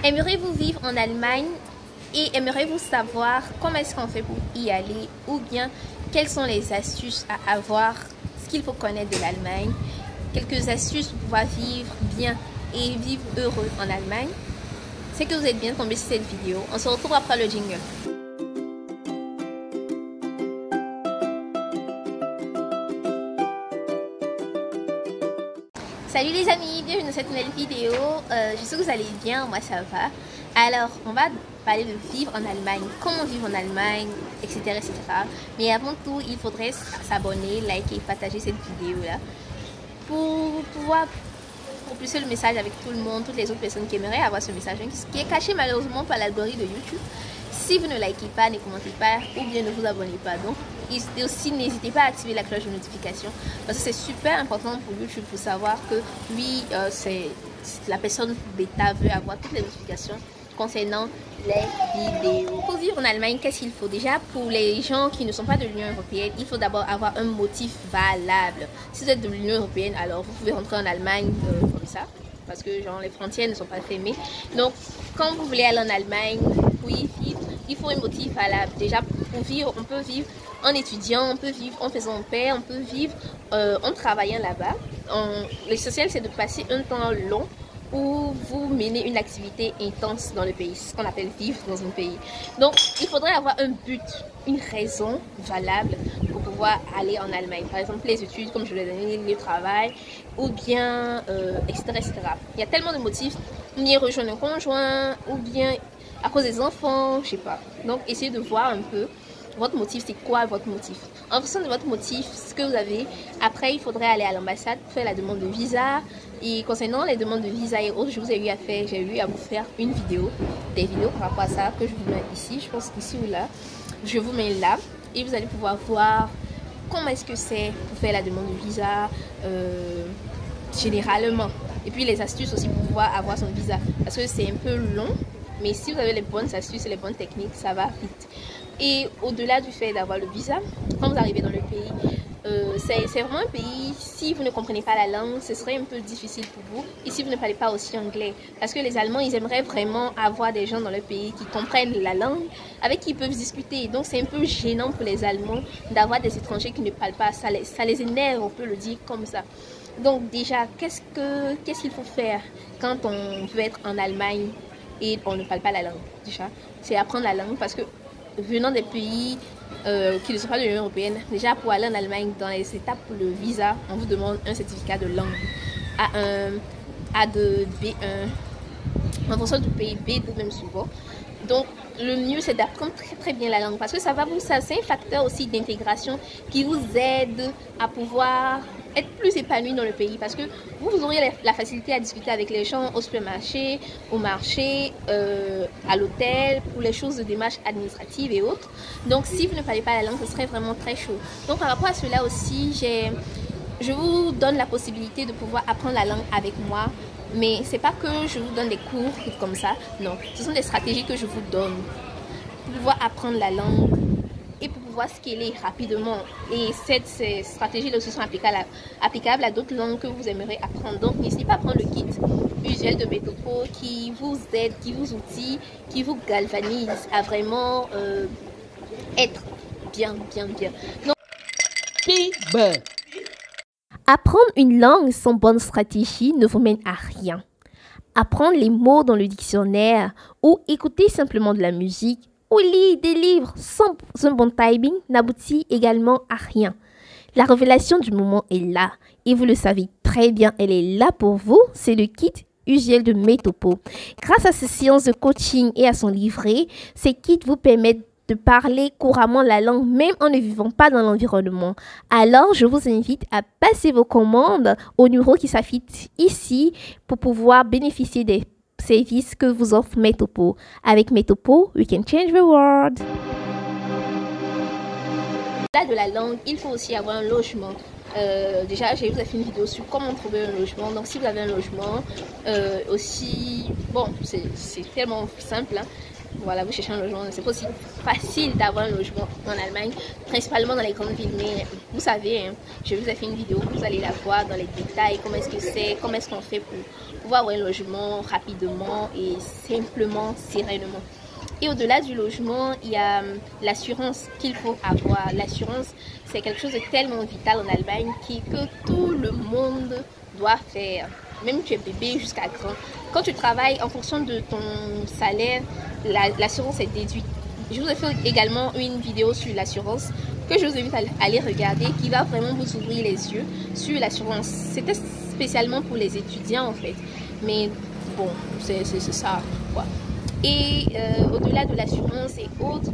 Aimeriez-vous vivre en Allemagne et aimeriez-vous savoir comment est-ce qu'on fait pour y aller ou bien quelles sont les astuces à avoir, ce qu'il faut connaître de l'Allemagne, quelques astuces pour pouvoir vivre bien et vivre heureux en Allemagne? C'est que vous êtes bien tombé sur cette vidéo. On se retrouve après le jingle. Salut les amis, bienvenue dans cette nouvelle vidéo. J'espère que vous allez bien, moi ça va. Alors, on va parler de vivre en Allemagne, comment vivre en Allemagne, etc. etc. Mais avant tout, il faudrait s'abonner, liker, partager cette vidéo-là pour pouvoir propulser le message avec tout le monde, toutes les autres personnes qui aimeraient avoir ce message, qui est caché malheureusement par l'algorithme de YouTube. Si vous ne likez pas, ne commentez pas ou bien ne vous abonnez pas. Donc, et aussi n'hésitez pas à activer la cloche de notification parce que c'est super important pour YouTube pour savoir que oui, c'est la personne bêta veut avoir toutes les notifications concernant les vidéos. Pour vivre en Allemagne, qu'est-ce qu'il faut? Déjà, pour les gens qui ne sont pas de l'Union européenne, il faut d'abord avoir un motif valable. Si vous êtes de l'Union européenne, alors vous pouvez rentrer en Allemagne comme ça, parce que genre les frontières ne sont pas fermées. Donc, quand vous voulez aller en Allemagne, pour y vivre, il faut un motif valable. Déjà, pour vivre, on peut vivre en étudiant, on peut vivre en faisant paix, on peut vivre en travaillant là-bas. L'essentiel, c'est de passer un temps long où vous menez une activité intense dans le pays, ce qu'on appelle vivre dans un pays. Donc, il faudrait avoir un but, une raison valable pour pouvoir aller en Allemagne. Par exemple, les études, comme je l'ai donné, le travail, ou bien, etc., etc. Il y a tellement de motifs, ni rejoindre un conjoint, ou bien à cause des enfants, je sais pas. Donc, essayez de voir un peu votre motif, c'est quoi votre motif. En fonction de votre motif, ce que vous avez, après il faudrait aller à l'ambassade pour faire la demande de visa. Et concernant les demandes de visa et autres, je vous ai eu à faire, j'ai eu à vous faire une vidéo, des vidéos par rapport à ça que je vous mets ici, je pense ici ou là. Je vous mets là et vous allez pouvoir voir comment est-ce que c'est pour faire la demande de visa généralement. Et puis les astuces aussi pour pouvoir avoir son visa parce que c'est un peu long. Mais si vous avez les bonnes astuces et les bonnes techniques, ça va vite. Et au-delà du fait d'avoir le visa, quand vous arrivez dans le pays, c'est vraiment un pays, si vous ne comprenez pas la langue, ce serait un peu difficile pour vous. Et si vous ne parlez pas aussi anglais, parce que les Allemands, ils aimeraient vraiment avoir des gens dans le pays qui comprennent la langue, avec qui ils peuvent discuter. Donc c'est un peu gênant pour les Allemands d'avoir des étrangers qui ne parlent pas. Ça les énerve, on peut le dire comme ça. Donc déjà, qu'est-ce qu'il faut faire quand on veut être en Allemagne et on ne parle pas la langue? Déjà, c'est apprendre la langue parce que venant des pays qui ne sont pas de l'Union européenne, déjà pour aller en Allemagne, dans les étapes pour le visa, on vous demande un certificat de langue A1, A2, B1, en fonction du pays, B2 même souvent. Donc le mieux c'est d'apprendre très bien la langue parce que ça c'est un facteur aussi d'intégration qui vous aide à pouvoir être plus épanoui dans le pays parce que vous aurez la facilité à discuter avec les gens au supermarché, au marché, à l'hôtel, pour les choses de démarches administratives et autres. Donc si vous ne parlez pas la langue, ce serait vraiment très chaud. Donc par rapport à cela aussi, je vous donne la possibilité de pouvoir apprendre la langue avec moi. Mais c'est pas que je vous donne des cours comme ça, non. Ce sont des stratégies que je vous donne pour pouvoir apprendre la langue et pour pouvoir scaler rapidement. Et ces stratégies aussi sont applicables à d'autres langues que vous aimeriez apprendre. Donc n'hésitez pas à prendre le kit usuel de Metopo qui vous aide, qui vous outille, qui vous galvanise à vraiment être bien. Donc, apprendre une langue sans bonne stratégie ne vous mène à rien. Apprendre les mots dans le dictionnaire ou écouter simplement de la musique ou lire des livres sans un bon timing n'aboutit également à rien. La révélation du moment est là et vous le savez très bien, elle est là pour vous, c'est le kit usuel de Metopo. Grâce à ses séances de coaching et à son livret, ces kits vous permettent de parler couramment la langue même en ne vivant pas dans l'environnement. Alors, je vous invite à passer vos commandes au numéro qui s'affiche ici pour pouvoir bénéficier des services que vous offre Metopo. Avec Metopo, we can change the world. Au-delà de la langue, il faut aussi avoir un logement. Déjà, je vous ai fait une vidéo sur comment trouver un logement. Donc, si vous avez un logement, aussi, bon, c'est tellement simple, hein. voilà, vous cherchez un logement, c'est pas aussi facile d'avoir un logement en Allemagne, principalement dans les grandes villes, mais vous savez, hein, je vous ai fait une vidéo, vous allez la voir dans les détails, comment est-ce que c'est, comment est-ce qu'on fait pour pouvoir avoir un logement rapidement et simplement, sereinement. Et au-delà du logement, il y a l'assurance qu'il faut avoir. L'assurance, c'est quelque chose de tellement vital en Allemagne que tout le monde doit faire. Même tu es bébé jusqu'à grand. Quand tu travailles en fonction de ton salaire, l'assurance est déduite. Je vous ai fait également une vidéo sur l'assurance que je vous invite à aller regarder, qui va vraiment vous ouvrir les yeux sur l'assurance. C'était spécialement pour les étudiants en fait. Mais bon, c'est ça quoi. Et au-delà de l'assurance et autres,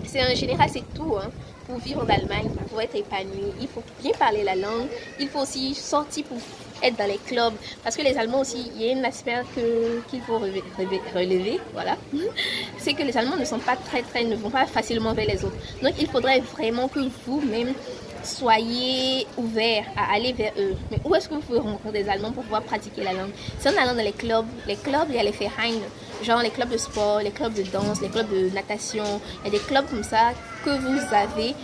c'est en général c'est tout hein, pour vivre en Allemagne, pour être épanoui. Il faut bien parler la langue, il faut aussi sortir pour être dans les clubs. Parce que les Allemands aussi, il y a un aspect qu'il faut relever, voilà. C'est que les Allemands ne sont pas ne vont pas facilement vers les autres. Donc il faudrait vraiment que vous-même soyez ouverts à aller vers eux. Mais où est-ce que vous pouvez rencontrer des Allemands pour pouvoir pratiquer la langue? C'est en allant dans les clubs, il y a les Vereine, genre les clubs de sport, les clubs de danse, les clubs de natation. Il y a des clubs comme ça que vous avez,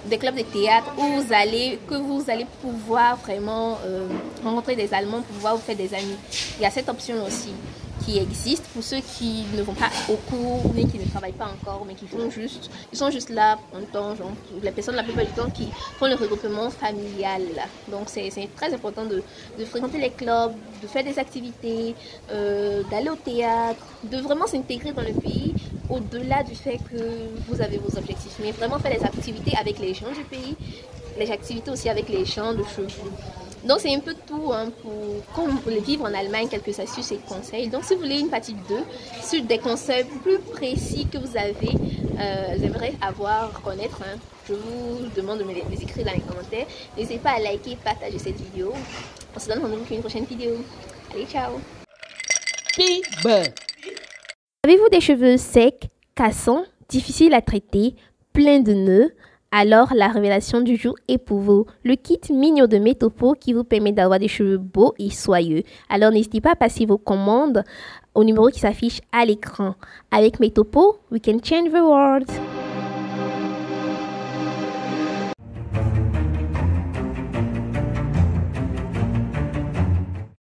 des clubs de théâtre où vous allez pouvoir vraiment rencontrer des Allemands pour pouvoir vous faire des amis. Il y a cette option aussi qui existe pour ceux qui ne vont pas au cours, mais qui ne travaillent pas encore, mais ils sont juste là en temps, genre, les personnes la plupart du temps qui font le regroupement familial. Donc c'est très important de fréquenter les clubs, de faire des activités, d'aller au théâtre, de vraiment s'intégrer dans le pays, au-delà du fait que vous avez vos objectifs, mais vraiment faire des activités avec les gens du pays, les activités aussi avec les gens de chez vous. Donc c'est un peu tout hein, pour vivre en Allemagne, quelques astuces et conseils. Donc si vous voulez une partie 2 sur des conseils plus précis que vous avez, j'aimerais connaître, hein, je vous demande de me les écrire dans les commentaires. N'hésitez pas à liker, partager cette vidéo. On se donne rendez-vous pour une prochaine vidéo. Allez, ciao. Avez-vous des cheveux secs, cassants, difficiles à traiter, pleins de nœuds? Alors, la révélation du jour est pour vous, le kit mignon de Metopo qui vous permet d'avoir des cheveux beaux et soyeux. Alors, n'hésitez pas à passer vos commandes au numéro qui s'affiche à l'écran. Avec Metopo, we can change the world.